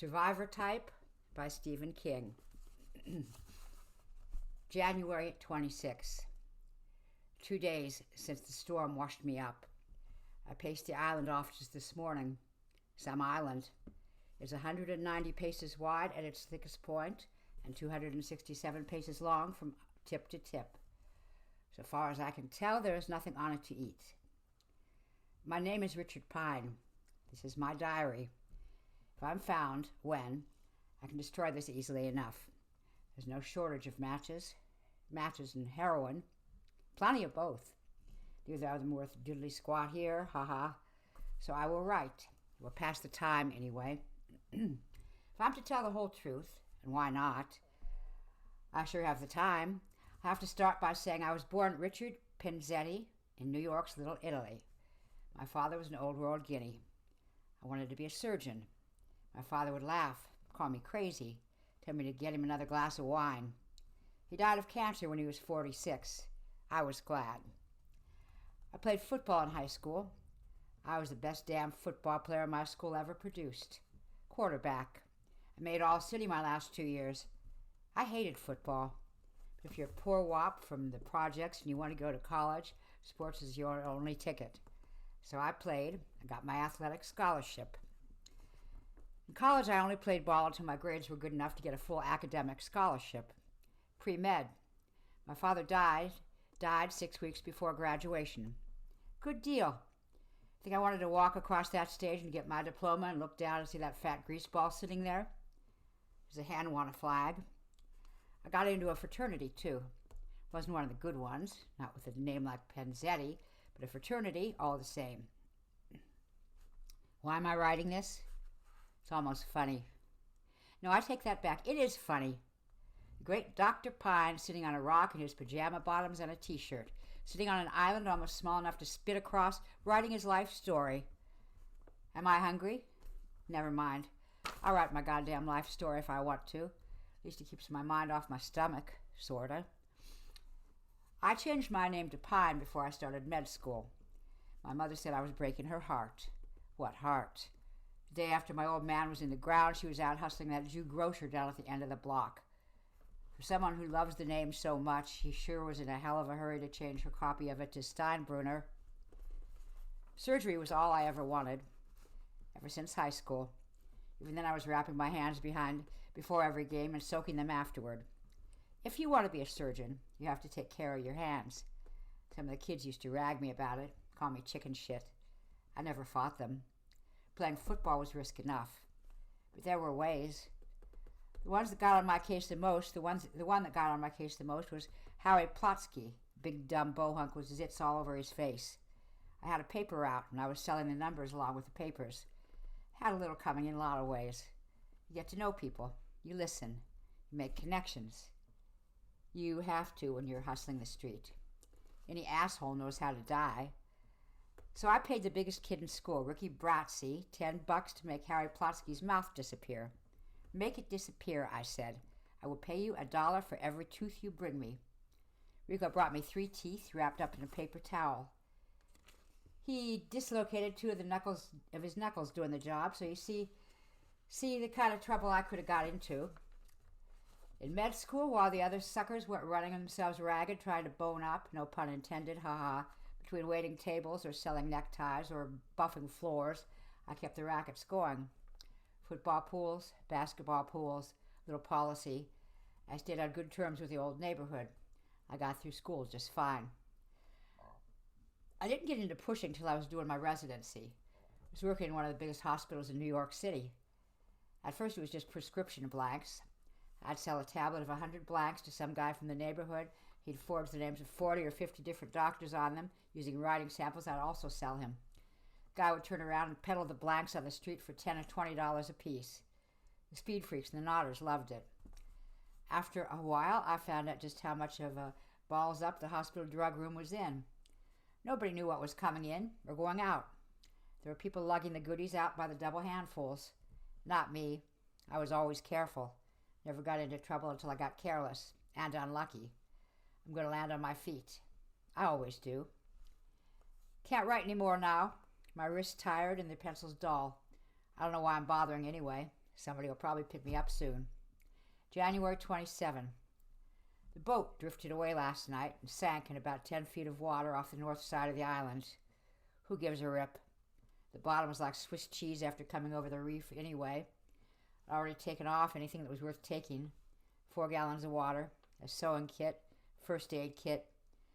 Survivor Type by Stephen King. January 26. 2 days since the storm washed me up. I paced the island off just this morning. Some island is 190 paces wide at its thickest point and 267 paces long from tip to tip. So far as I can tell, there is nothing on it to eat. My name is Richard Pine. This is my diary. If I'm found, when, I can destroy this easily enough. There's no shortage of matches and heroin. Plenty of both. Neither of them worth diddly squat here, haha. So I will write. We'll pass the time anyway. If I'm to tell the whole truth, and why not, I sure have the time. I have to start by saying I was born Richard Penzetti in New York's Little Italy. My father was an old world guinea. I wanted to be a surgeon. My father would laugh, call me crazy, tell me to get him another glass of wine. He died of cancer when he was 46. I was glad. I played football in high school. I was the best damn football player my school ever produced. Quarterback. I made all-city my last 2 years. I hated football. But if you're a poor wop from the projects and you want to go to college, sports is your only ticket. So I played. I got my athletic scholarship. In college, I only played ball until my grades were good enough to get a full academic scholarship. Pre-med. My father died 6 weeks before graduation. Good deal. Think I wanted to walk across that stage and get my diploma and look down and see that fat greaseball sitting there? There's a hand on a flag. I got into a fraternity, too. Wasn't one of the good ones, not with a name like Penzetti, but a fraternity all the same. Why am I writing this? It's almost funny. No, I take that back. It is funny. The great Dr. Pine sitting on a rock in his pajama bottoms and a t-shirt, sitting on an island almost small enough to spit across, writing his life story. Am I hungry? Never mind. I'll write my goddamn life story if I want to. At least it keeps my mind off my stomach, sorta. I changed my name to Pine before I started med school. My mother said I was breaking her heart. What heart? The day after my old man was in the ground, she was out hustling that Jew grocer down at the end of the block. For someone who loves the name so much, he sure was in a hell of a hurry to change her copy of it to Steinbrunner. Surgery was all I ever wanted, ever since high school. Even then I was wrapping my hands before every game and soaking them afterward. If you want to be a surgeon, you have to take care of your hands. Some of the kids used to rag me about it, call me chicken shit. I never fought them. Playing football was risk enough. But there were ways. The one that got on my case the most was Harry Plotsky. Big dumb bohunk with zits all over his face. I had a paper route and I was selling the numbers along with the papers. Had a little coming in a lot of ways. You get to know people. You listen. You make connections. You have to when you're hustling the street. Any asshole knows how to die. So I paid the biggest kid in school, Ricky Bratzy, $10 to make Harry Plotsky's mouth disappear. Make it disappear, I said. I will pay you $1 for every tooth you bring me. Rico brought me 3 teeth wrapped up in a paper towel. He dislocated 2 of his knuckles doing the job, so you see the kind of trouble I could have got into. In med school, while the other suckers went running themselves ragged trying to bone up, no pun intended, haha, between waiting tables or selling neckties or buffing floors, I kept the rackets going. Football pools, basketball pools, little policy. I stayed on good terms with the old neighborhood. I got through school just fine. I didn't get into pushing till I was doing my residency. I was working in one of the biggest hospitals in New York City. At first it was just prescription blanks. I'd sell a tablet of 100 blanks to some guy from the neighborhood. He'd forge the names of 40 or 50 different doctors on them. Using writing samples, I'd also sell him. The guy would turn around and peddle the blanks on the street for $10 or $20 apiece. The speed freaks and the nodders loved it. After a while, I found out just how much of a balls up the hospital drug room was in. Nobody knew what was coming in or going out. There were people lugging the goodies out by the double handfuls. Not me. I was always careful. Never got into trouble until I got careless and unlucky. I'm going to land on my feet. I always do. Can't write any more now. My wrist's tired and the pencil's dull. I don't know why I'm bothering anyway. Somebody will probably pick me up soon. January 27. The boat drifted away last night and sank in about 10 feet of water off the north side of the island. Who gives a rip? The bottom was like Swiss cheese after coming over the reef anyway. I'd already taken off anything that was worth taking. 4 gallons of water, a sewing kit, first aid kit,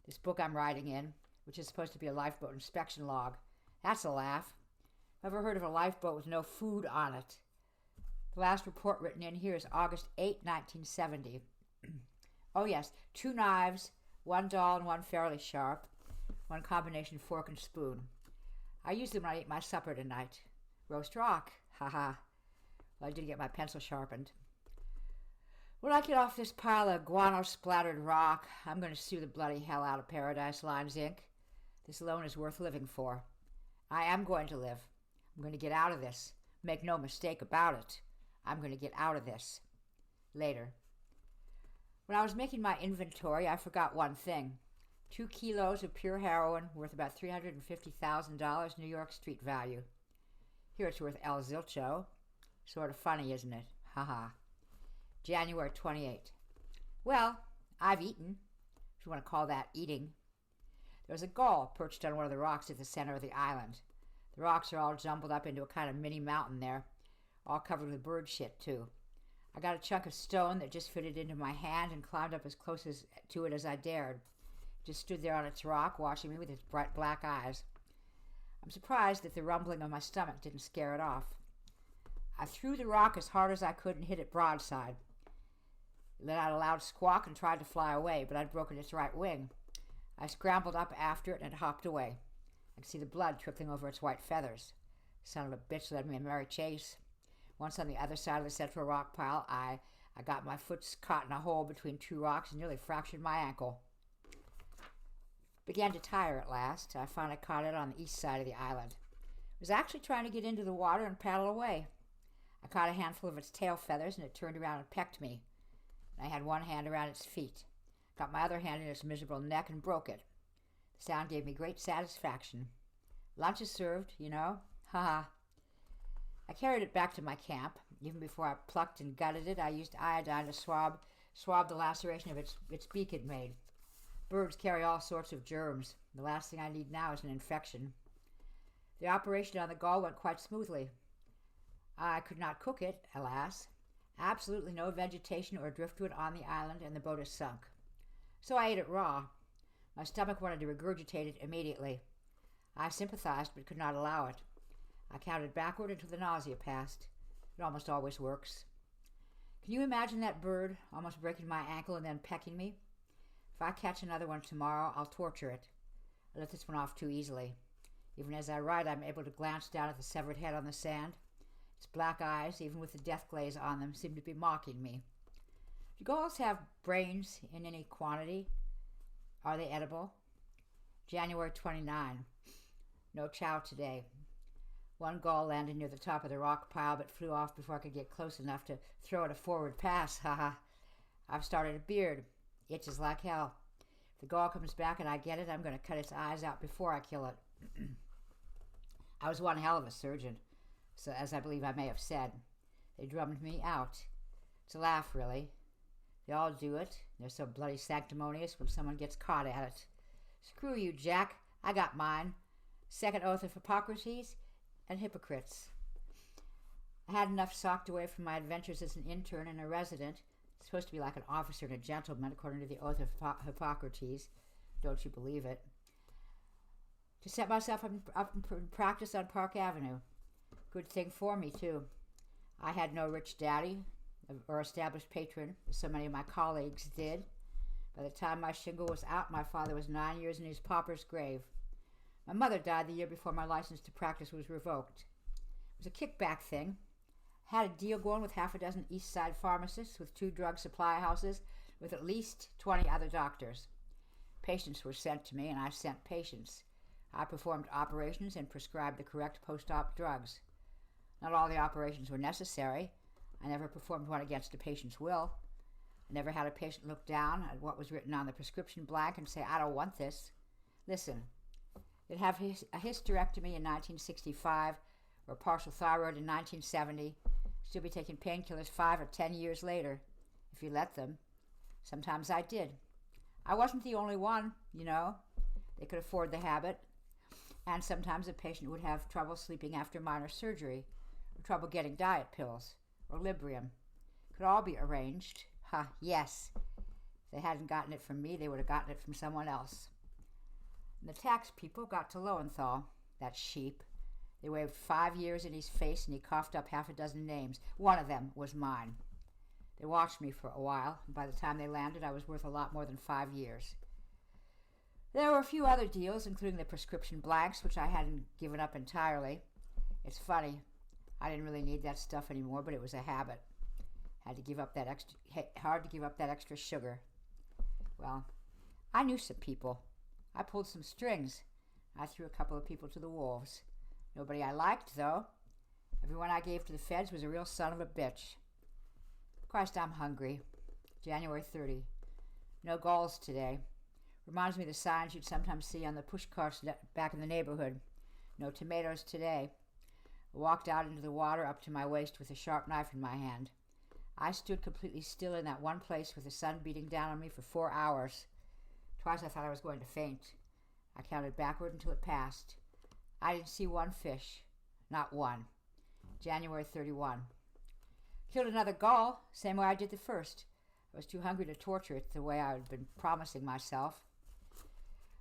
this book I'm writing in, which is supposed to be a lifeboat inspection log. That's a laugh. Ever heard of a lifeboat with no food on it? The last report written in here is August 8, 1970. Oh yes, 2 knives, 1 dull and 1 fairly sharp, 1 combination fork and spoon. I use them when I eat my supper tonight. Roast rock, haha. Well, I did get my pencil sharpened. When I get off this pile of guano-splattered rock, I'm going to sue the bloody hell out of Paradise Lines, Inc. This loan is worth living for. I am going to live. I'm going to get out of this. Make no mistake about it. I'm going to get out of this. Later. When I was making my inventory, I forgot one thing. 2 kilos of pure heroin worth about $350,000 New York street value. Here it's worth El Zilcho. Sort of funny, isn't it? Haha. January 28. Well, I've eaten, if you want to call that eating. There was a gull perched on one of the rocks at the center of the island. The rocks are all jumbled up into a kind of mini mountain there, all covered with bird shit, too. I got a chunk of stone that just fitted into my hand and climbed up as close to it as I dared. It just stood there on its rock, watching me with its bright black eyes. I'm surprised that the rumbling of my stomach didn't scare it off. I threw the rock as hard as I could and hit it broadside. It let out a loud squawk and tried to fly away, but I'd broken its right wing. I scrambled up after it and it hopped away. I could see the blood trickling over its white feathers. Son of a bitch led me a merry chase. Once on the other side of the central rock pile, I got my foot caught in a hole between 2 rocks and nearly fractured my ankle. Began to tire at last. I finally caught it on the east side of the island. It was actually trying to get into the water and paddle away. I caught a handful of its tail feathers and it turned around and pecked me. I had one hand around its feet. Got my other hand in its miserable neck and broke it. The sound gave me great satisfaction. Lunch is served, you know. Ha-ha. I carried it back to my camp. Even before I plucked and gutted it, I used iodine to swab the laceration of its beak it made. Birds carry all sorts of germs. The last thing I need now is an infection. The operation on the gull went quite smoothly. I could not cook it, alas. Absolutely no vegetation or driftwood on the island, and the boat is sunk. So I ate it raw. My stomach wanted to regurgitate it immediately. I sympathized, but could not allow it. I counted backward until the nausea passed. It almost always works. Can you imagine that bird almost breaking my ankle and then pecking me? If I catch another one tomorrow, I'll torture it. I let this one off too easily. Even as I write, I'm able to glance down at the severed head on the sand. Its black eyes, even with the death glaze on them, seem to be mocking me. Do gulls have brains in any quantity? Are they edible? January 29. No chow today. One gull landed near the top of the rock pile but flew off before I could get close enough to throw it a forward pass. Haha. I've started a beard. Itches like hell. If the gull comes back and I get it, I'm going to cut its eyes out before I kill it. I was one hell of a surgeon, so as I believe I may have said. They drummed me out. It's a laugh, really. They all do it. They're so bloody sanctimonious when someone gets caught at it. Screw you, Jack. I got mine. Second oath of Hippocrates and hypocrites. I had enough socked away from my adventures as an intern and a resident. It's supposed to be like an officer and a gentleman, according to the oath of Hippocrates. Don't you believe it? To set myself up in practice on Park Avenue. Good thing for me, too. I had no rich daddy or established patron, as so many of my colleagues did. By the time my shingle was out, my father was 9 years in his pauper's grave. My mother died the year before my license to practice was revoked. It was a kickback thing. I had a deal going with half a dozen East Side pharmacists, with 2 drug supply houses, with at least 20 other doctors. Patients were sent to me, and I sent patients. I performed operations and prescribed the correct post-op drugs. Not all the operations were necessary. I never performed one against a patient's will. I never had a patient look down at what was written on the prescription blank and say, I don't want this. Listen, they'd have a hysterectomy in 1965 or partial thyroid in 1970. Still be taking painkillers 5 or 10 years later, if you let them. Sometimes I did. I wasn't the only one, you know. They could afford the habit. And sometimes a patient would have trouble sleeping after minor surgery, or trouble getting diet pills, or Librium. Could all be arranged. Yes. If they hadn't gotten it from me, they would have gotten it from someone else. And the tax people got to Lowenthal, that sheep. They waved 5 years in his face, and he coughed up half a dozen names. One of them was mine. They watched me for a while, and by the time they landed, I was worth a lot more than 5 years. There were a few other deals, including the prescription blanks, which I hadn't given up entirely. It's funny. I didn't really need that stuff anymore, but it was a habit. Hard to give up that extra sugar. Well, I knew some people. I pulled some strings. I threw a couple of people to the wolves. Nobody I liked, though. Everyone I gave to the feds was a real son of a bitch. Christ, I'm hungry. January 30. No galls today. Reminds me of the signs you'd sometimes see on the push carts back in the neighborhood. No tomatoes today. I walked out into the water up to my waist with a sharp knife in my hand. I stood completely still in that one place with the sun beating down on me for 4 hours. Twice I thought I was going to faint. I counted backward until it passed. I didn't see one fish. Not one. January 31. Killed another gull, same way I did the first. I was too hungry to torture it the way I had been promising myself.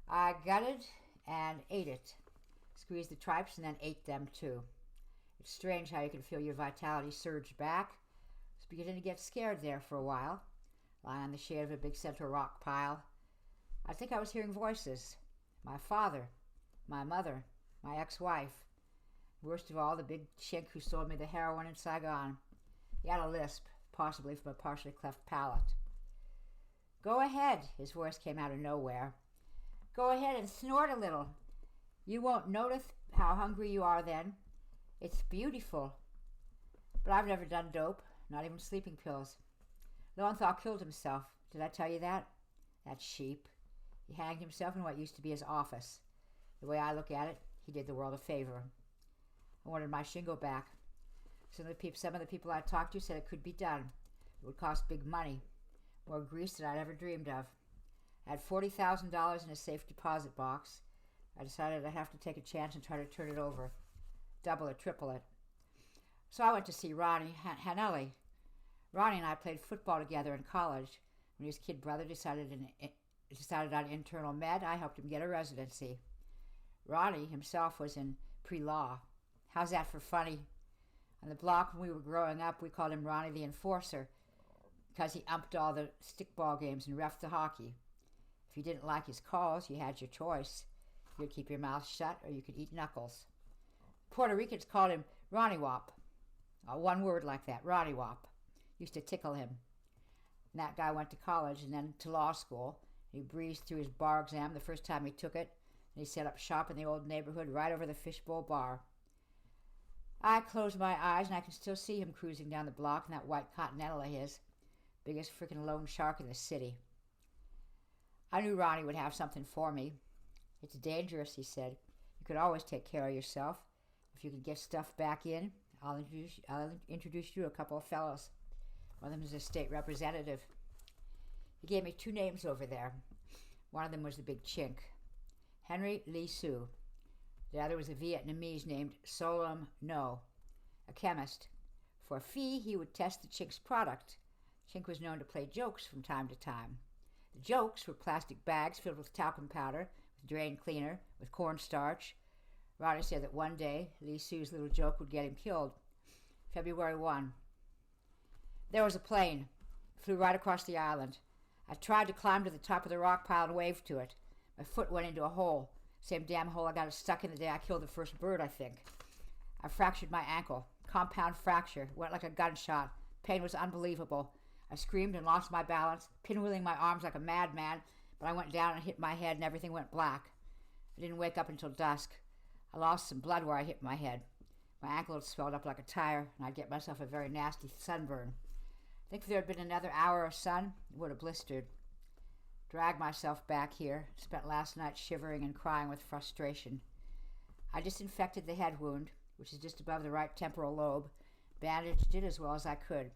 I gutted and ate it. Squeezed the tripes and then ate them too. It's strange how you can feel your vitality surge back. I was beginning to get scared there for a while, lying on the shade of a big central rock pile. I think I was hearing voices. My father, my mother, my ex-wife. Worst of all, the big chink who sold me the heroin in Saigon. He had a lisp, possibly from a partially cleft palate. Go ahead, his voice came out of nowhere. Go ahead and snort a little. You won't notice how hungry you are then. It's beautiful. But I've never done dope, not even sleeping pills. Lowenthal killed himself. Did I tell you that? That sheep. He hanged himself in what used to be his office. The way I look at it, he did the world a favor. I wanted my shingle back. Some of the people I talked to said it could be done. It would cost big money, more grease than I'd ever dreamed of. I had $40,000 in a safe deposit box. I decided I'd have to take a chance and try to turn it over, double or triple it. So I went to see Ronnie Hanelli. Ronnie and I played football together in college. When his kid brother decided on internal med, I helped him get a residency. Ronnie himself was in pre-law. How's that for funny? On the block when we were growing up, we called him Ronnie the Enforcer because he umped all the stickball games and reffed the hockey. If you didn't like his calls, you had your choice. You could keep your mouth shut or you could eat knuckles. Puerto Ricans called him Ronnie Wop. One word like that, Ronnie Wop. Used to tickle him. And that guy went to college and then to law school. He breezed through his bar exam the first time he took it, and he set up shop in the old neighborhood right over the Fishbowl Bar. I close my eyes and I can still see him cruising down the block in that white Continental of his. Biggest freaking loan shark in the city. I knew Ronnie would have something for me. It's dangerous, he said. You could always take care of yourself. If you could get stuff back in, I'll introduce you to a couple of fellows. One of them is a state representative. He gave me 2 names over there. One of them was the big chink, Henry Lee Sue. The other was a Vietnamese named Solom No, a chemist. For a fee, he would test the chink's product. Chink was known to play jokes from time to time. The jokes were plastic bags filled with talcum powder, with drain cleaner, with cornstarch. Ronnie said that one day, Lee Sue's little joke would get him killed. February 1. There was a plane. It flew right across the island. I tried to climb to the top of the rock pile and wave to it. My foot went into a hole. Same damn hole I got stuck in the day I killed the first bird, I think. I fractured my ankle. Compound fracture. Went like a gunshot. Pain was unbelievable. I screamed and lost my balance, pinwheeling my arms like a madman, but I went down and hit my head and everything went black. I didn't wake up until dusk. I lost some blood where I hit my head. My ankle had swelled up like a tire, and I'd get myself a very nasty sunburn. I think if there had been another hour of sun, it would have blistered. Dragged myself back here, spent last night shivering and crying with frustration. I disinfected the head wound, which is just above the right temporal lobe, Bandaged it as well as I could.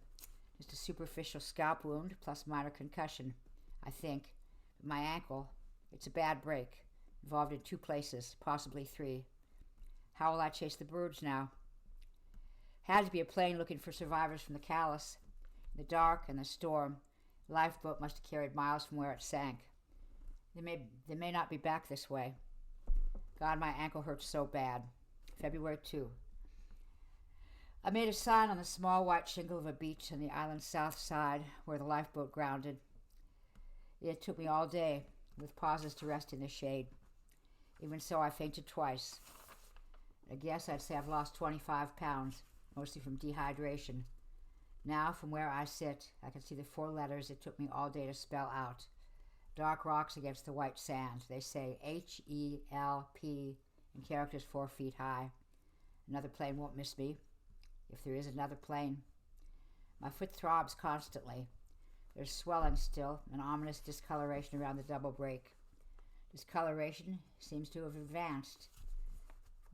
Just a superficial scalp wound plus minor concussion, I think. But my ankle, it's a bad break. Involved in 2 places, possibly 3. How will I chase the birds now? Had to be a plane looking for survivors from the callus. In the dark and the storm, the lifeboat must have carried miles from where it sank. They may not be back this way. God, my ankle hurts so bad. February 2. I made a sign on the small white shingle of a beach on the island's south side where the lifeboat grounded. It took me all day, with pauses to rest in the shade. Even so, I fainted twice. I guess I'd say I've lost 25 pounds, mostly from dehydration. Now, from where I sit, I can see the 4 letters it took me all day to spell out. Dark rocks against the white sand. They say H-E-L-P in characters 4 feet high. Another plane won't miss me, if there is another plane. My foot throbs constantly. There's swelling still, an ominous discoloration around the double break. Discoloration seems to have advanced.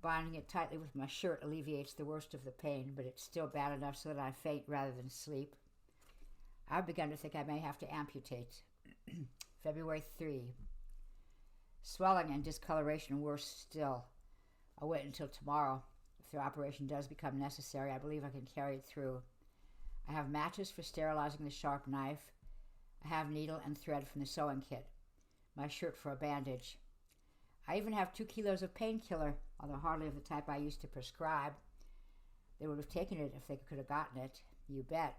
Binding it tightly with my shirt alleviates the worst of the pain, but it's still bad enough so that I faint rather than sleep. I've begun to think I may have to amputate. February 3. Swelling and discoloration worse still. I'll wait until tomorrow. If the operation does become necessary, I believe I can carry it through. I have matches for sterilizing the sharp knife. I have needle and thread from the sewing kit. My shirt for a bandage. I even have 2 kilos of painkiller, although hardly of the type I used to prescribe. They would have taken it if they could have gotten it. You bet.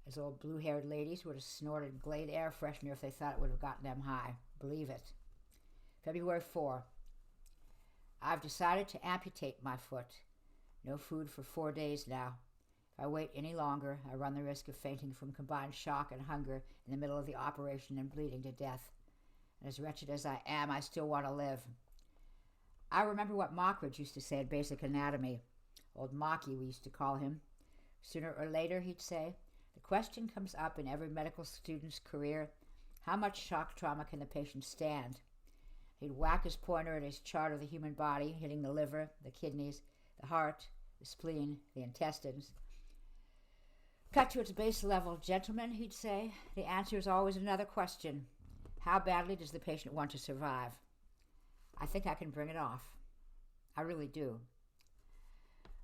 As old blue-haired ladies would have snorted Glade air freshener if they thought it would have gotten them high. Believe it. February 4. I've decided to amputate my foot. No food for 4 days now. If I wait any longer, I run the risk of fainting from combined shock and hunger in the middle of the operation and bleeding to death. And as wretched as I am, I still want to live. I remember what Mockridge used to say in Basic Anatomy. Old Mocky, we used to call him. Sooner or later, he'd say, the question comes up in every medical student's career, how much shock trauma can the patient stand? He'd whack his pointer at his chart of the human body, hitting the liver, the kidneys, the heart, the spleen, the intestines. Cut to its base level, gentlemen, he'd say, the answer is always another question. How badly does the patient want to survive? I think I can bring it off. I really do.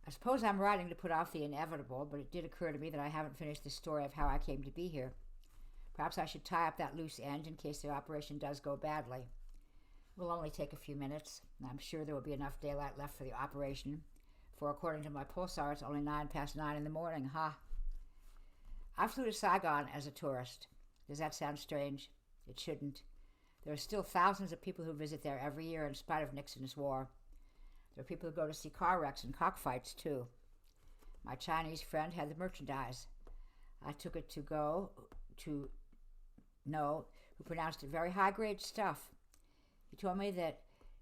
I suppose I'm writing to put off the inevitable, but it did occur to me that I haven't finished the story of how I came to be here. Perhaps I should tie up that loose end in case the operation does go badly. It will only take a few minutes, and I'm sure there will be enough daylight left for the operation, for according to my pulsar, it's only 9:09 in the morning, I flew to Saigon as a tourist. Does that sound strange? It shouldn't. There are still thousands of people who visit there every year in spite of Nixon's war. There are people who go to see car wrecks and cockfights, too. My Chinese friend had the merchandise. I took it to No, who pronounced it very high-grade stuff. He told me that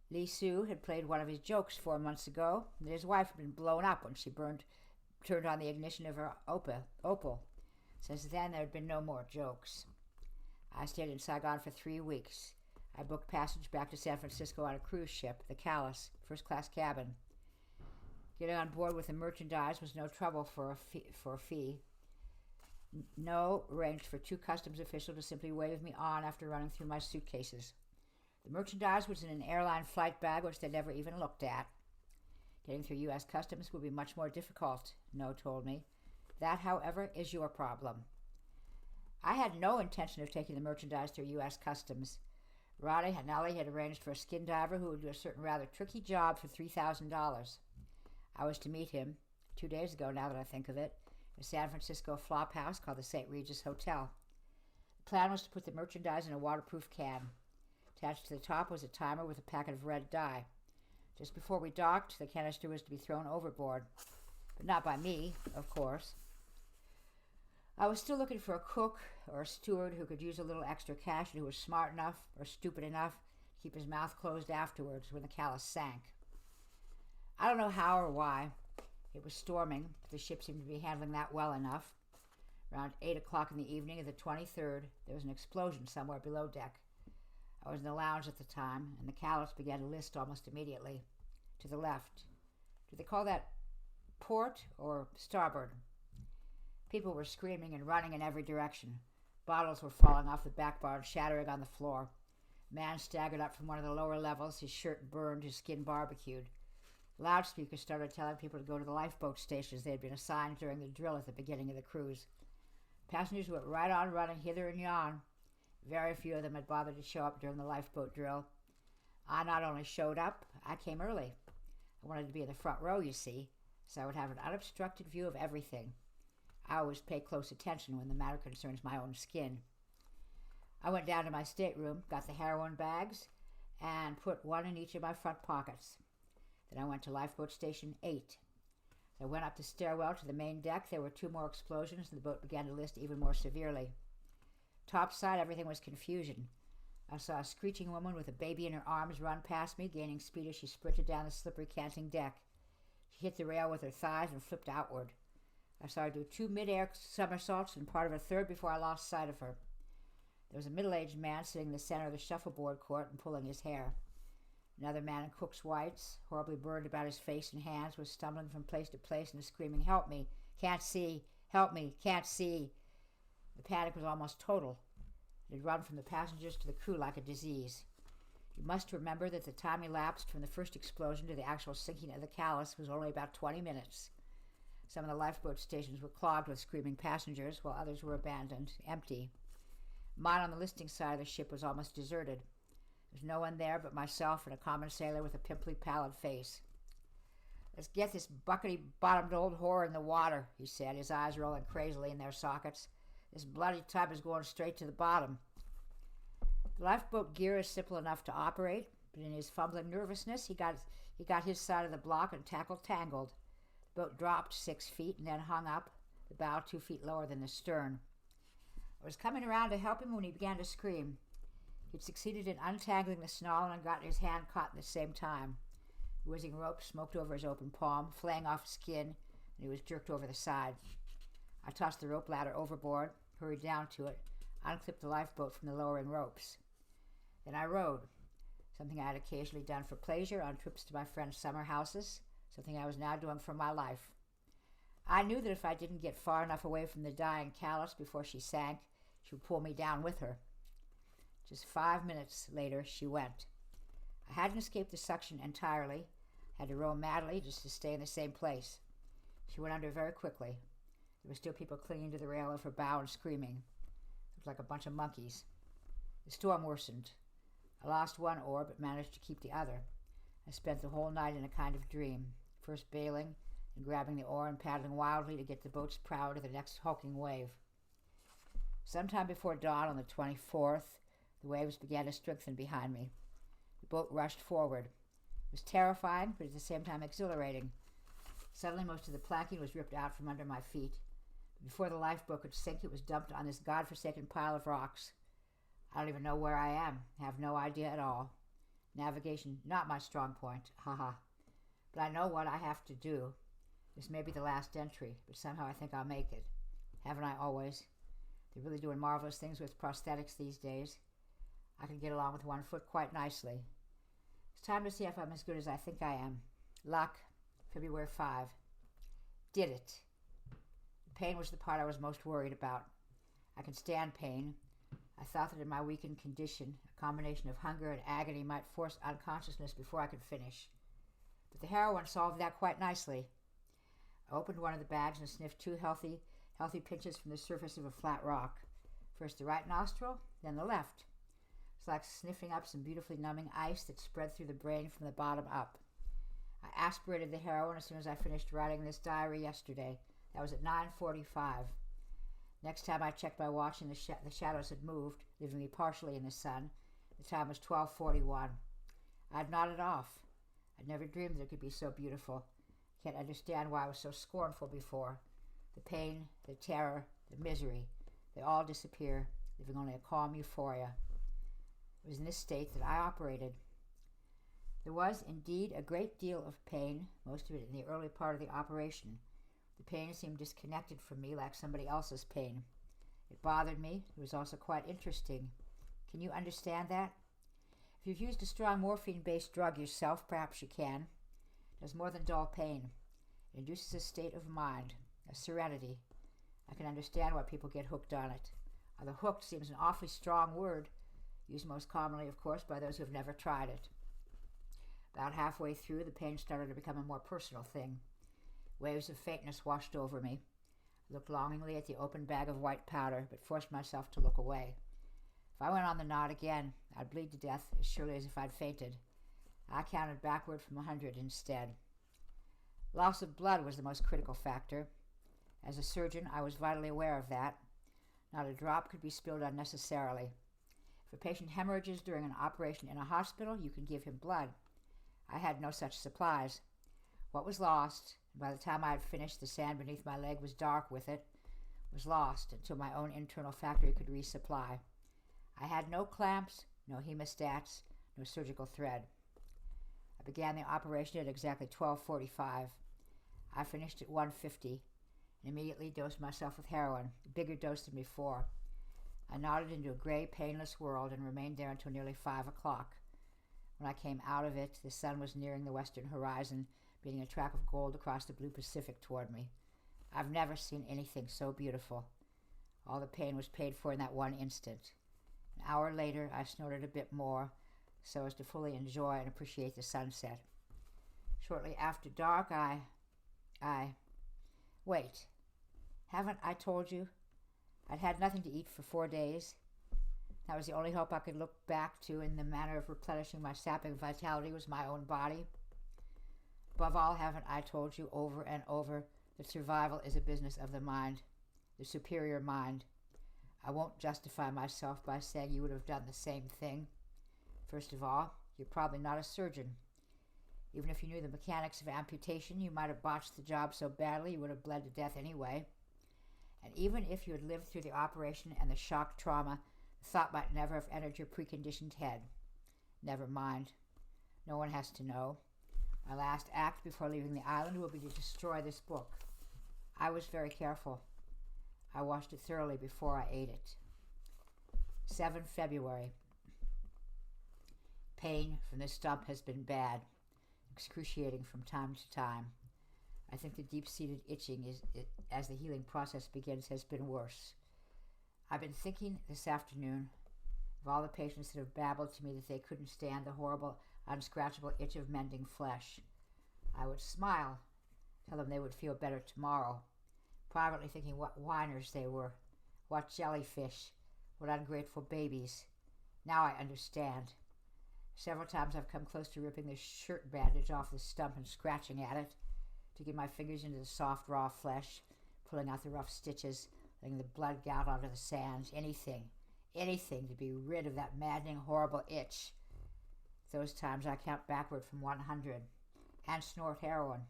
Li Su had played one of his jokes 4 months ago, and that his wife had been blown up when she turned on the ignition of her Opel. Since then, there had been no more jokes. I stayed in Saigon for 3 weeks. I booked passage back to San Francisco on a cruise ship, the Callus, first-class cabin. Getting on board with the merchandise was no trouble for a fee. No arranged for 2 customs officials to simply wave me on after running through my suitcases. The merchandise was in an airline flight bag which they never even looked at. Getting through U.S. Customs would be much more difficult, No told me. That, however, is your problem. I had no intention of taking the merchandise through U.S. Customs. Roddy Hanali had arranged for a skin diver who would do a certain rather tricky job for $3,000. I was to meet him 2 days ago, now that I think of it, in a San Francisco flop house called the St. Regis Hotel. The plan was to put the merchandise in a waterproof can. Attached to the top was a timer with a packet of red dye. Just before we docked, the canister was to be thrown overboard. But not by me, of course. I was still looking for a cook or a steward who could use a little extra cash and who was smart enough or stupid enough to keep his mouth closed afterwards when the Callus sank. I don't know how or why. It was storming, but the ship seemed to be handling that well enough. Around 8 o'clock in the evening of the 23rd, there was an explosion somewhere below deck. I was in the lounge at the time, and the Callus began to list almost immediately. To the left. Do they call that port or starboard? People were screaming and running in every direction. Bottles were falling off the back bar and shattering on the floor. A man staggered up from one of the lower levels, his shirt burned, his skin barbecued. Loudspeakers started telling people to go to the lifeboat stations they had been assigned during the drill at the beginning of the cruise. Passengers went right on running hither and yon. Very few of them had bothered to show up during the lifeboat drill. I not only showed up, I came early. I wanted to be in the front row, you see, so I would have an unobstructed view of everything. I always pay close attention when the matter concerns my own skin. I went down to my stateroom, got the heroin bags, and put one in each of my front pockets. Then I went to lifeboat station 8. As I went up the stairwell to the main deck, there were 2 more explosions, and the boat began to list even more severely. Topside, everything was confusion. I saw a screeching woman with a baby in her arms run past me, gaining speed as she sprinted down the slippery canting deck. She hit the rail with her thighs and flipped outward. I saw her do 2 mid-air somersaults and part of a third before I lost sight of her. There was a middle-aged man sitting in the center of the shuffleboard court and pulling his hair. Another man in cook's whites, horribly burned about his face and hands, was stumbling from place to place and screaming, "Help me! Can't see! Help me! Can't see!" The panic was almost total. It had run from the passengers to the crew like a disease. You must remember that the time elapsed from the first explosion to the actual sinking of the Callus was only about 20 minutes. Some of the lifeboat stations were clogged with screaming passengers, while others were abandoned, empty. Mine on the listing side of the ship was almost deserted. There was no one there but myself and a common sailor with a pimply, pallid face. "Let's get this buckety-bottomed old whore in the water," he said, his eyes rolling crazily in their sockets. "This bloody tub is going straight to the bottom." The lifeboat gear is simple enough to operate, but in his fumbling nervousness, he got his side of the block and tackle tangled. The boat dropped 6 feet and then hung up, the bow 2 feet lower than the stern. I was coming around to help him when he began to scream. He'd succeeded in untangling the snarl and gotten his hand caught at the same time. The whizzing rope smoked over his open palm, flaying off his skin, and he was jerked over the side. I tossed the rope ladder overboard, hurried down to it, unclipped the lifeboat from the lowering ropes. Then I rowed, something I had occasionally done for pleasure on trips to my friends' summer houses, something I was now doing for my life. I knew that if I didn't get far enough away from the dying Callus before she sank, she would pull me down with her. Just 5 minutes later, she went. I hadn't escaped the suction entirely, had to row madly just to stay in the same place. She went under very quickly. There were still people clinging to the rail of her bow and screaming. It looked like a bunch of monkeys. The storm worsened. I lost one oar, but managed to keep the other. I spent the whole night in a kind of dream, first bailing, then grabbing the oar and paddling wildly to get the boat's prow to the next hulking wave. Sometime before dawn on the 24th, the waves began to strengthen behind me. The boat rushed forward. It was terrifying, but at the same time exhilarating. Suddenly, most of the planking was ripped out from under my feet. Before the lifeboat could sink, it was dumped on this godforsaken pile of rocks. I don't even know where I am. I have no idea at all. Navigation, not my strong point. Haha. But I know what I have to do. This may be the last entry, but somehow I think I'll make it. Haven't I always? They're really doing marvelous things with prosthetics these days. I can get along with one foot quite nicely. It's time to see if I'm as good as I think I am. Luck, February 5. Did it. The pain was the part I was most worried about. I can stand pain. I thought that in my weakened condition, a combination of hunger and agony might force unconsciousness before I could finish. But the heroin solved that quite nicely. I opened one of the bags and sniffed 2 healthy pinches from the surface of a flat rock. First the right nostril, then the left. It's like sniffing up some beautifully numbing ice that spread through the brain from the bottom up. I aspirated the heroin as soon as I finished writing this diary yesterday. That was at 9:45. Next time I checked my watch and the shadows had moved, leaving me partially in the sun. The time was 12:41. I'd nodded off. I'd never dreamed that it could be so beautiful. I can't understand why I was so scornful before. The pain, the terror, the misery, they all disappear, leaving only a calm euphoria. It was in this state that I operated. There was indeed a great deal of pain, most of it in the early part of the operation. The pain seemed disconnected from me like somebody else's pain. It bothered me. It was also quite interesting. Can you understand that? If you've used a strong morphine-based drug yourself, perhaps you can. It has more than dull pain. It induces a state of mind, a serenity. I can understand why people get hooked on it. Although hooked seems an awfully strong word, used most commonly, of course, by those who have never tried it. About halfway through, the pain started to become a more personal thing. Waves of faintness washed over me. I looked longingly at the open bag of white powder, but forced myself to look away. If I went on the knot again, I'd bleed to death as surely as if I'd fainted. I counted backward from 100 instead. Loss of blood was the most critical factor. As a surgeon, I was vitally aware of that. Not a drop could be spilled unnecessarily. If a patient hemorrhages during an operation in a hospital, you can give him blood. I had no such supplies. What was lost, and by the time I had finished, the sand beneath my leg was dark with it, was lost until my own internal factory could resupply. I had no clamps, no hemostats, no surgical thread. I began the operation at exactly 12:45. I finished at 1:50 and immediately dosed myself with heroin, a bigger dose than before. I nodded into a gray, painless world and remained there until nearly 5 o'clock. When I came out of it, the sun was nearing the western horizon, beating a track of gold across the blue Pacific toward me. I've never seen anything so beautiful. All the pain was paid for in that one instant. An hour later, I snorted a bit more, so as to fully enjoy and appreciate the sunset. Shortly after dark, Wait, haven't I told you? I'd had nothing to eat for 4 days. That was the only hope I could look back to in the manner of replenishing my sapping vitality was my own body. Above all, haven't I told you over and over that survival is a business of the mind, the superior mind? I won't justify myself by saying you would have done the same thing. First of all, you're probably not a surgeon. Even if you knew the mechanics of amputation, you might have botched the job so badly you would have bled to death anyway. And even if you had lived through the operation and the shock trauma, the thought might never have entered your preconditioned head. Never mind. No one has to know. My last act before leaving the island will be to destroy this book. I was very careful. I washed it thoroughly before I ate it. 7 February. Pain from this stump has been bad, excruciating from time to time. I think the deep-seated itching as the healing process begins has been worse. I've been thinking this afternoon of all the patients that have babbled to me that they couldn't stand the horrible, unscratchable itch of mending flesh. I would smile, tell them they would feel better tomorrow, privately thinking what whiners they were, what jellyfish, what ungrateful babies. Now I understand. Several times I've come close to ripping the shirt bandage off the stump and scratching at it, digging my fingers into the soft, raw flesh, pulling out the rough stitches, letting the blood gout onto the sands, anything to be rid of that maddening, horrible itch. Those times I count backward from 100 and snort heroin.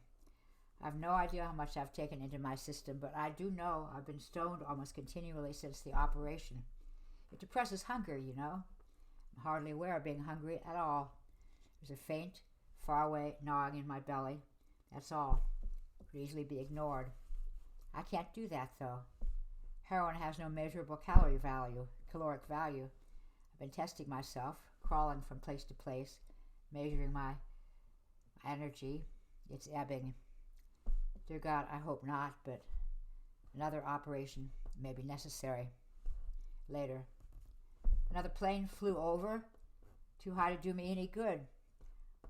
I've no idea how much I've taken into my system, but I do know I've been stoned almost continually since the operation. It depresses hunger, you know. I'm hardly aware of being hungry at all. There's a faint, faraway gnawing in my belly. That's all. It could easily be ignored. I can't do that, though. Heroin has no measurable caloric value. I've been testing myself, crawling from place to place, measuring my energy. It's ebbing. Dear God, I hope not, but another operation may be necessary. Later. Another plane flew over, too high to do me any good.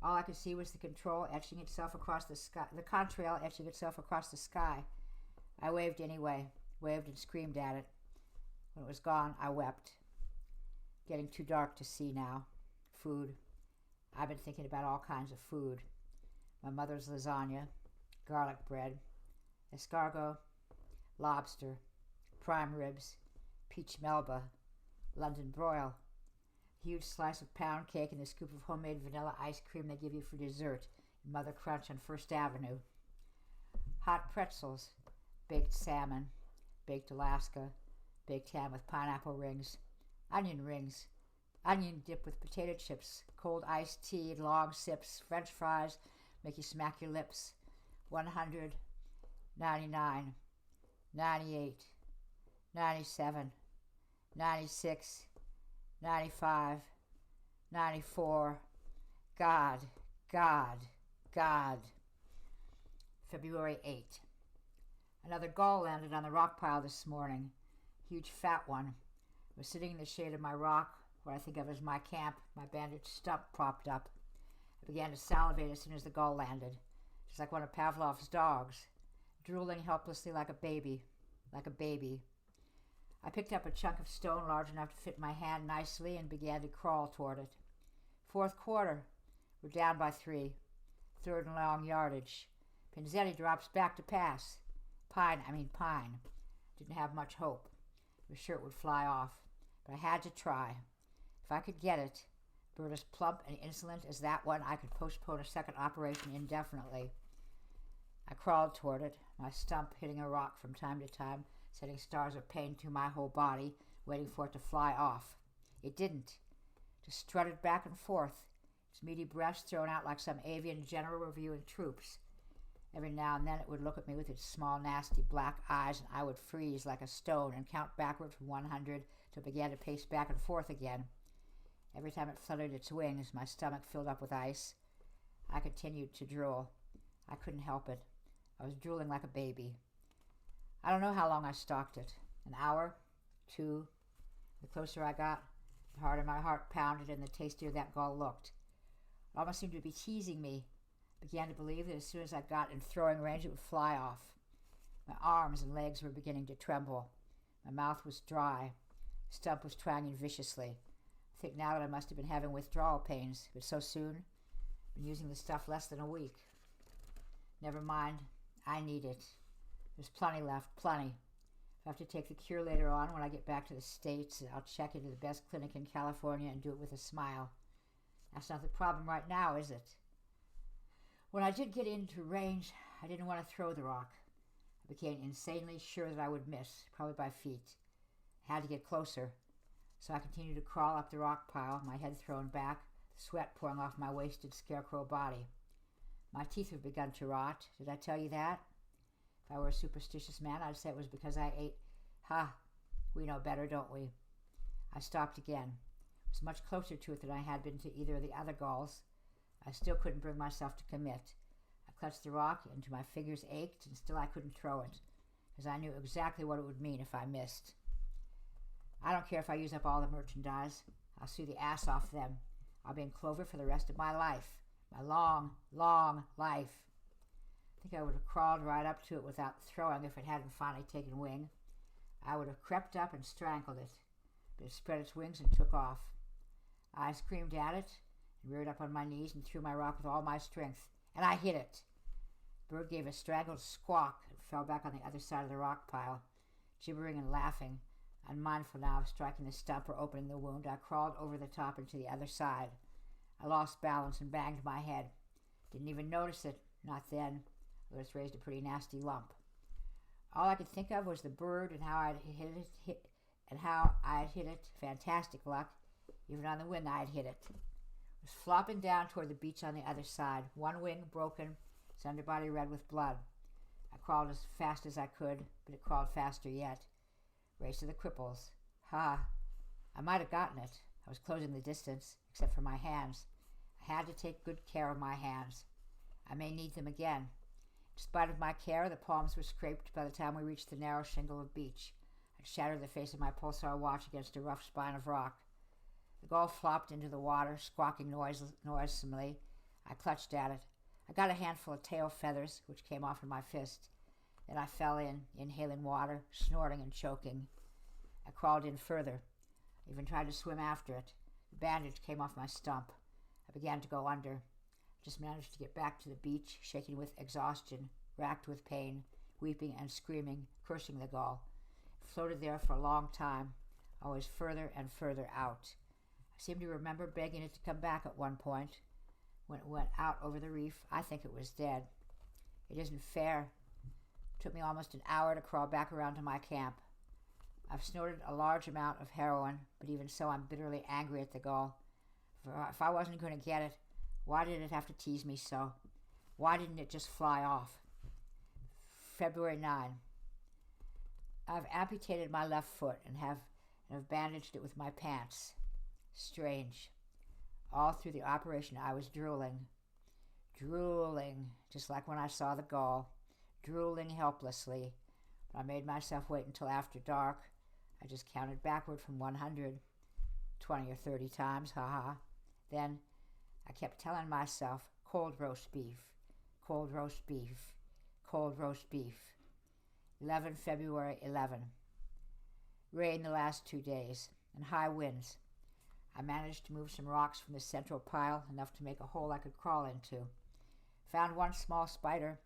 All I could see was the contrail etching itself across the sky. I waved anyway, waved and screamed at it. When it was gone, I wept. Getting too dark to see now. Food. I've been thinking about all kinds of food. My mother's lasagna, garlic bread, escargot, lobster, prime ribs, peach melba, London broil, a huge slice of pound cake and a scoop of homemade vanilla ice cream they give you for dessert in Mother Crunch on First Avenue. Hot pretzels, baked salmon, baked Alaska, baked ham with pineapple rings, onion dip with potato chips, cold iced tea, long sips, French fries, make you smack your lips. 100, 99, 98, 97, 96, 95, 94. God, God, God. February 8. Another gull landed on the rock pile this morning. Huge fat one. I was sitting in the shade of my rock, what I think of as my camp, my bandaged stump propped up. I began to salivate as soon as the gull landed, just like one of Pavlov's dogs, drooling helplessly like a baby. I picked up a chunk of stone large enough to fit my hand nicely and began to crawl toward it. Fourth quarter. We're down by 3. Third and long yardage. Pinzetti drops back to pass. Pine. Didn't have much hope. I was sure it would fly off, but I had to try. If I could get it, bird as plump and insolent as that one, I could postpone a second operation indefinitely. I crawled toward it, my stump hitting a rock from time to time, sending stars of pain through my whole body, waiting for it to fly off. It didn't. Just strutted back and forth, its meaty breast thrown out like some avian general reviewing troops. Every now and then it would look at me with its small, nasty black eyes, and I would freeze like a stone and count backward from 100 till it began to pace back and forth again. Every time it fluttered its wings, my stomach filled up with ice. I continued to drool. I couldn't help it. I was drooling like a baby. I don't know how long I stalked it. An hour? 2? The closer I got, the harder my heart pounded and the tastier that gull looked. It almost seemed to be teasing me. I began to believe that as soon as I got in throwing range, it would fly off. My arms and legs were beginning to tremble. My mouth was dry. The stump was twanging viciously. I think now that I must have been having withdrawal pains, but so soon. I've been using the stuff less than a week. Never mind. I need it. There's plenty left, plenty. I have to take the cure later on when I get back to the States. I'll check into the best clinic in California and do it with a smile. That's not the problem right now, is it? When I did get into range, I didn't want to throw the rock. I became insanely sure that I would miss, probably by feet. I had to get closer. So I continued to crawl up the rock pile, my head thrown back, the sweat pouring off my wasted scarecrow body. My teeth had begun to rot. Did I tell you that? If I were a superstitious man, I'd say it was because I ate. We know better, don't we? I stopped again. I was much closer to it than I had been to either of the other gulls. I still couldn't bring myself to commit. I clutched the rock until my fingers ached, and still I couldn't throw it, because I knew exactly what it would mean if I missed. I don't care if I use up all the merchandise. I'll sue the ass off them. I'll be in clover for the rest of my life. My long, long life. I think I would have crawled right up to it without throwing if it hadn't finally taken wing. I would have crept up and strangled it, but it spread its wings and took off. I screamed at it and reared up on my knees and threw my rock with all my strength, and I hit it. The bird gave a strangled squawk and fell back on the other side of the rock pile, gibbering and laughing. Unmindful now of striking the stump or opening the wound, I crawled over the top into the other side. I lost balance and banged my head. Didn't even notice it, not then, though it's raised a pretty nasty lump. All I could think of was the bird and how I'd hit it. Fantastic luck. Even on the wing I'd hit it. It was flopping down toward the beach on the other side, one wing broken, its underbody red with blood. I crawled as fast as I could, but it crawled faster yet. Race to the cripples. I might have gotten it. I was closing the distance, except for my hands. I had to take good care of my hands. I may need them again. In spite of my care, the palms were scraped by the time we reached the narrow shingle of beach. I'd shattered the face of my pulsar watch against a rough spine of rock. The gull flopped into the water, squawking noisomely. I clutched at it. I got a handful of tail feathers, which came off in my fist. Then I fell in, inhaling water, snorting and choking. I crawled in further. I even tried to swim after it. The bandage came off my stump. I began to go under. I just managed to get back to the beach, shaking with exhaustion, racked with pain, weeping and screaming, cursing the gull. It floated there for a long time, always further and further out. I seem to remember begging it to come back at one point. When it went out over the reef, I think it was dead. It isn't fair. It took me almost an hour to crawl back around to my camp. I've snorted a large amount of heroin, but even so I'm bitterly angry at the gull. If I wasn't going to get it, why did it have to tease me so? Why didn't it just fly off? February 9. I've amputated my left foot and have bandaged it with my pants. Strange. All through the operation I was drooling, just like when I saw the gull, drooling helplessly, but I made myself wait until after dark. I just counted backward from 100, 20 or 30 times, haha. Then I kept telling myself, cold roast beef, cold roast beef, cold roast beef. 11 February 11. Rain the last 2 days, and high winds. I managed to move some rocks from the central pile, enough to make a hole I could crawl into. Found one small spider,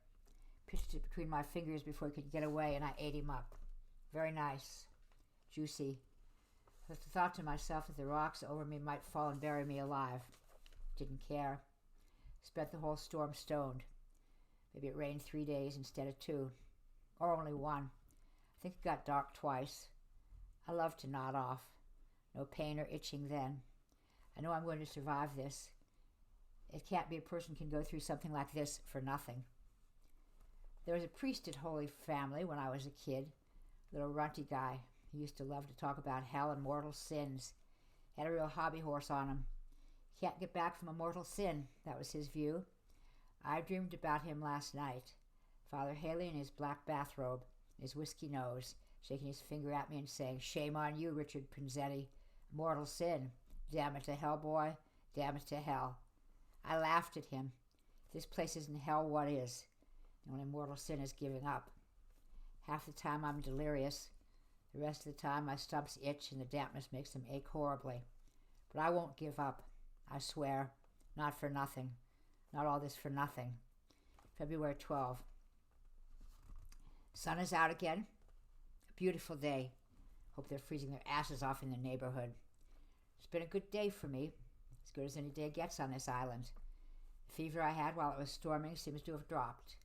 pitched it between my fingers before he could get away, and I ate him up. Very nice. Juicy. I thought to myself that the rocks over me might fall and bury me alive. Didn't care. Spent the whole storm stoned. Maybe it rained 3 days instead of 2. Or only 1. I think it got dark twice. I love to nod off. No pain or itching then. I know I'm going to survive this. It can't be a person can go through something like this for nothing. There was a priest at Holy Family when I was a kid. Little runty guy. He used to love to talk about hell and mortal sins. Had a real hobby horse on him. Can't get back from a mortal sin. That was his view. I dreamed about him last night. Father Haley in his black bathrobe, his whiskey nose, shaking his finger at me and saying, "Shame on you, Richard Pinzetti. Mortal sin. Damn it to hell, boy. Damn it to hell." I laughed at him. If this place isn't hell, what is? The only mortal sin is giving up. Half the time I'm delirious. The rest of the time my stumps itch and the dampness makes them ache horribly. But I won't give up. I swear. Not for nothing. Not all this for nothing. February 12. Sun is out again. A beautiful day. Hope they're freezing their asses off in the neighborhood. It's been a good day for me. As good as any day gets on this island. The fever I had while it was storming seems to have dropped.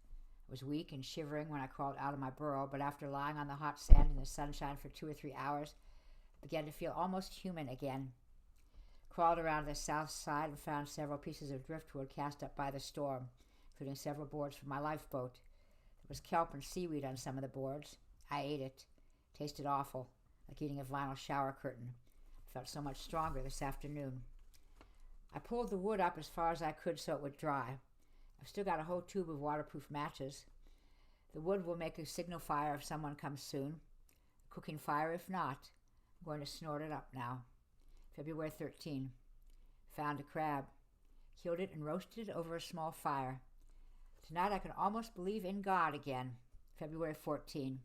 I was weak and shivering when I crawled out of my burrow, but after lying on the hot sand in the sunshine for 2 or 3 hours, I began to feel almost human again. Crawled around the south side and found several pieces of driftwood cast up by the storm, including several boards from my lifeboat. There was kelp and seaweed on some of the boards. I ate it. Tasted awful, like eating a vinyl shower curtain. I felt so much stronger this afternoon. I pulled the wood up as far as I could so it would dry. I've still got a whole tube of waterproof matches. The wood will make a signal fire if someone comes soon. A cooking fire if not. I'm going to snort it up now. February 13. Found a crab. Killed it and roasted it over a small fire. Tonight I can almost believe in God again. February 14.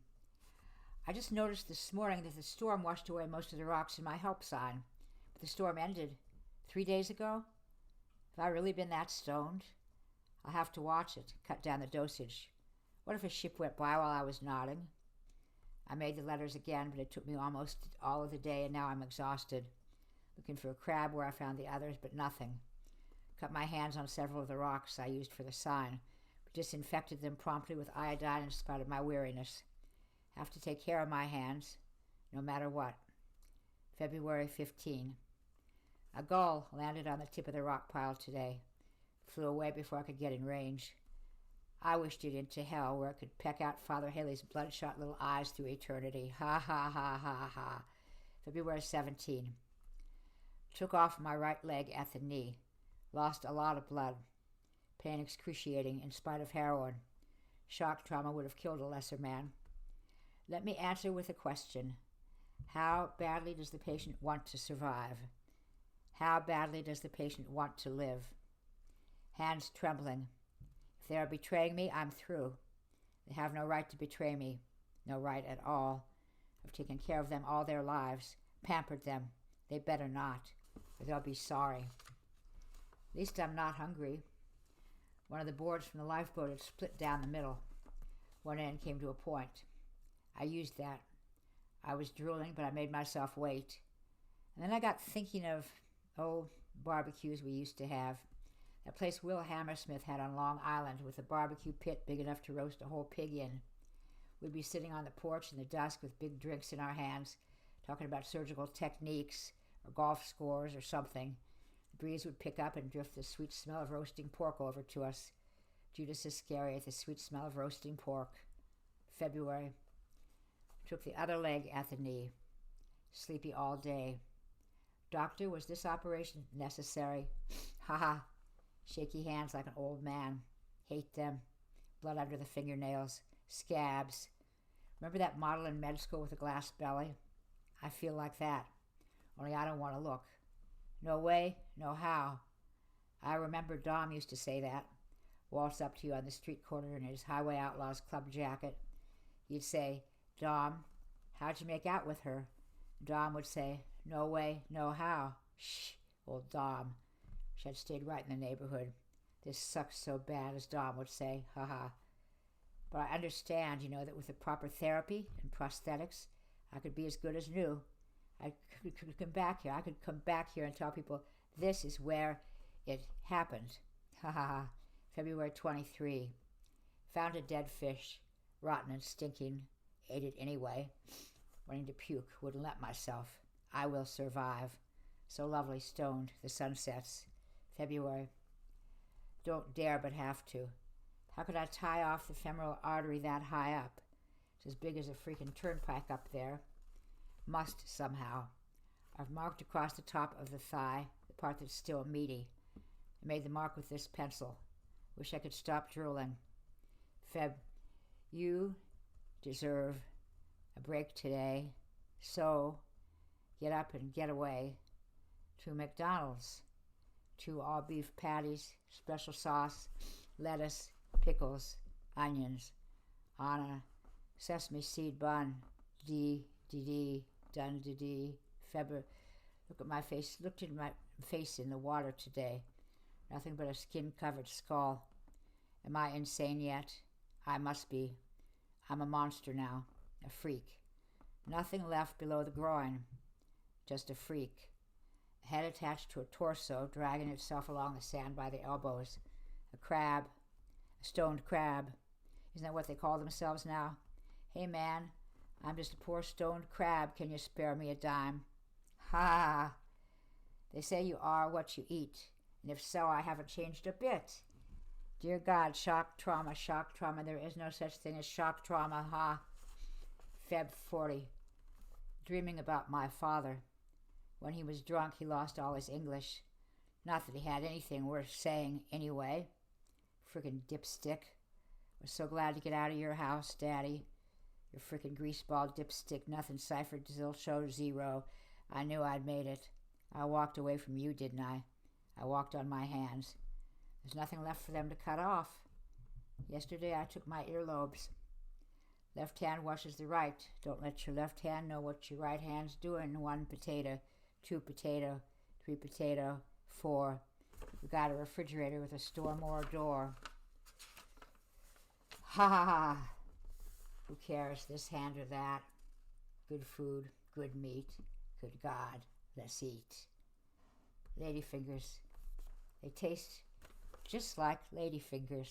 I just noticed this morning that the storm washed away most of the rocks in my help sign. But the storm ended 3 days ago. Have I really been that stoned? I'll have to watch it, cut down the dosage. What if a ship went by while I was nodding? I made the letters again, but it took me almost all of the day, and now I'm exhausted. Looking for a crab where I found the others, but nothing. Cut my hands on several of the rocks I used for the sign, but disinfected them promptly with iodine in spite of my weariness. Have to take care of my hands, no matter what. February 15. A gull landed on the tip of the rock pile today. Flew away before I could get in range. I wished it into hell where it could peck out Father Haley's bloodshot little eyes through eternity. Ha ha ha ha ha. February 17. Took off my right leg at the knee. Lost a lot of blood. Pain excruciating in spite of heroin. Shock trauma would have killed a lesser man. Let me answer with a question. How badly does the patient want to survive? How badly does the patient want to live? Hands trembling. If they are betraying me, I'm through. They have no right to betray me. No right at all. I've taken care of them all their lives. Pampered them. They better not, or they'll be sorry. At least I'm not hungry. One of the boards from the lifeboat had split down the middle. One end came to a point. I used that. I was drooling, but I made myself wait. And then I got thinking of, barbecues we used to have. That place Will Hammersmith had on Long Island with a barbecue pit big enough to roast a whole pig in. We'd be sitting on the porch in the dusk with big drinks in our hands, talking about surgical techniques or golf scores or something. The breeze would pick up and drift the sweet smell of roasting pork over to us. Judas Iscariot, the sweet smell of roasting pork. February. Took the other leg at the knee. Sleepy all day. Doctor, was this operation necessary? Ha. Shaky hands like an old man. Hate them. Blood under the fingernails. Scabs. Remember that model in med school with a glass belly? I feel like that, only I don't want to look. No way, no how. I remember Dom used to say that. Waltz up to you on the street corner in his Highway Outlaws club jacket. You'd say, Dom, how'd you make out with her? Dom would say, no way, no how. Shh, old Dom. She had stayed right in the neighborhood. This sucks so bad, as Dom would say, ha. But I understand, that with the proper therapy and prosthetics, I could be as good as new. I could come back here. I could come back here and tell people this is where it happened. Ha. February 23. Found a dead fish, rotten and stinking. Ate it anyway. Wanting to puke, wouldn't let myself. I will survive. So lovely stoned, the sun sets. February. Don't dare but have to. How could I tie off the femoral artery that high up? It's as big as a freaking turnpike up there. Must somehow. I've marked across the top of the thigh, the part that's still meaty. I made the mark with this pencil. Wish I could stop drooling. Feb, you deserve a break today. So, get up and get away. To McDonald's. 2 all-beef patties, special sauce, lettuce, pickles, onions, on a sesame seed bun. Done. February. Look at my face. Looked at my face in the water today. Nothing but a skin-covered skull. Am I insane yet? I must be. I'm a monster now. A freak. Nothing left below the groin. Just a freak. A head attached to a torso, dragging itself along the sand by the elbows. A crab. A stoned crab. Isn't that what they call themselves now? Hey, man, I'm just a poor stoned crab. Can you spare me a dime? Ha! They say you are what you eat. And if so, I haven't changed a bit. Dear God, shock trauma. There is no such thing as shock trauma, ha. Feb 40. Dreaming about my father. When he was drunk, he lost all his English. Not that he had anything worth saying anyway. Frickin' dipstick. Was so glad to get out of your house, Daddy. Your frickin' greaseball dipstick. Nothing ciphered still showed 0. I knew I'd made it. I walked away from you, didn't I? I walked on my hands. There's nothing left for them to cut off. Yesterday I took my earlobes. Left hand washes the right. Don't let your left hand know what your right hand's doing. 1 potato, 2 potato, 3 potato, 4. We got a refrigerator with a store more door. Ha. Who cares, this hand or that? Good food, good meat. Good God, let's eat. Ladyfingers. They taste just like ladyfingers.